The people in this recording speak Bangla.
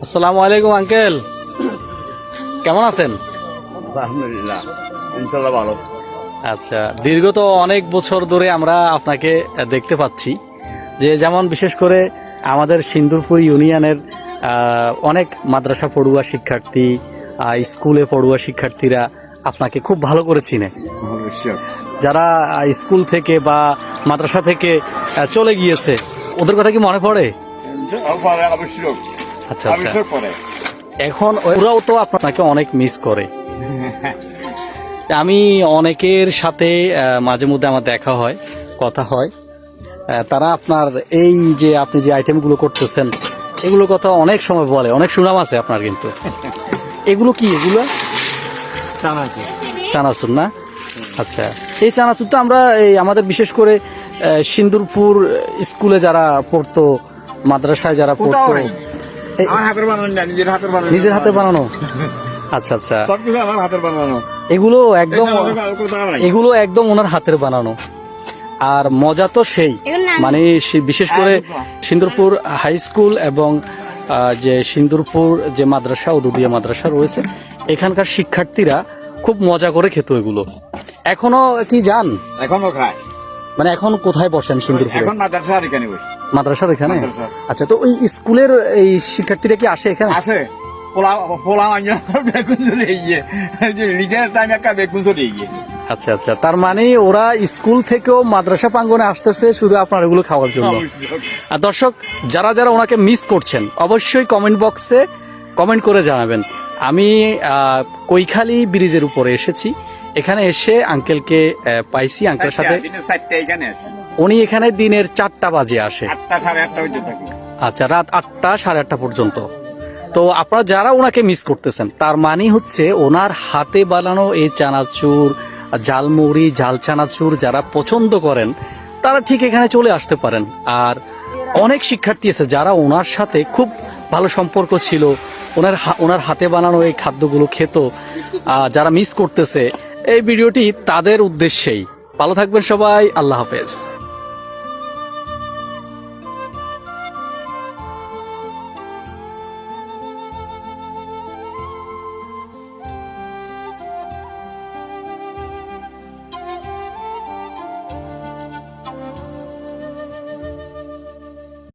আসসালামু আলাইকুম আঙ্কেল, কেমন আছেন? আলহামদুলিল্লাহ, ইনশাল্লাহ ভালো। আচ্ছা, দীর্ঘ তো অনেক বছর ধরে আমরা আপনাকে দেখতে পাচ্ছি, যে যেমন বিশেষ করে আমাদের সিন্দুরপুর ইউনিয়নের অনেক মাদ্রাসা পড়ুয়া শিক্ষার্থী, স্কুলে পড়ুয়া শিক্ষার্থীরা আপনাকে খুব ভালো করে চিনে। যারা স্কুল থেকে বা মাদ্রাসা থেকে চলে গিয়েছে, ওদের কথা কি মনে পড়ে? অবশ্যই। আচ্ছা আচ্ছা, এখন ওরাও তো আপনাকে অনেক মিস করে। আমি অনেকের সাথে মাঝে মধ্যে আমার দেখা হয়, কথা হয়, তারা আপনার এই যে আপনি যে আইটেমগুলো করতেছেন এগুলোর কথা অনেক সময় বলে, অনেক সুনাম আছে আপনার। কিন্তু এগুলো কি? এগুলো চানাচুর না? আচ্ছা, এই চানাচুর তো আমরা এই আমাদের বিশেষ করে সিন্দুরপুর স্কুলে যারা পড়তো, মাদ্রাসায় যারা পড়তো, নিজের হাতে বানানো। আচ্ছা আচ্ছা, এগুলো একদম ওনার হাতের বানানো। আর মজা তো সেই, মানে বিশেষ করে সিন্দুরপুর হাই স্কুল এবং যে সিন্দুরপুর যে মাদ্রাসা, উদুদিয়া মাদ্রাসা রয়েছে, এখানকার শিক্ষার্থীরা খুব মজা করে খেত এগুলো। এখনো কি যান? এখনো খায়। মানে এখন কোথায় বসেন সিন্দুরপুরে? এখন মাদ্রাসার এখানে বসে। মাদ্রাসার এখানে? আচ্ছা, তো ওই স্কুলের এই শিক্ষার্থীরা কি আসে এখানে? আছে। আচ্ছা আচ্ছা, তার মানে ওরা স্কুল থেকেও মাদ্রাসা প্রাঙ্গনে আসতেছে শুধু আপনার এগুলো খাওয়ার জন্য। আর দর্শক, যারা যারা ওনাকে মিস করছেন অবশ্যই কমেন্ট বক্সে কমেন্ট করে জানাবেন। আমি কৈখালী ব্রিজের উপরে এসেছি, এখানে এসে আঙ্কেলকে পাইছি। আঙ্কেলের সাথে উনি এখানে দিনের 4টা বাজে আসে। আচ্ছা, রাত 8টা 8:30 পর্যন্ত। তো আপনারা যারা ওনাকে মিস করতেছেন, তার মানে হচ্ছে ওনার হাতে বানানো এই চানাচুর, ঝালমুড়ি, ঝাল চানাচুর যারা পছন্দ করেন তারা ঠিক এখানে চলে আসতে পারেন। আর অনেক শিক্ষার্থী আছে যারা ওনার সাথে খুব ভালো সম্পর্ক ছিল, ওনার হাতে বানানো এই খাদ্যগুলো খেত, যারা মিস করতেছে। এই ভিডিওটি তাদের উদ্দেশ্যেই। ভালো থাকবেন সবাই, আল্লাহ হাফেজ।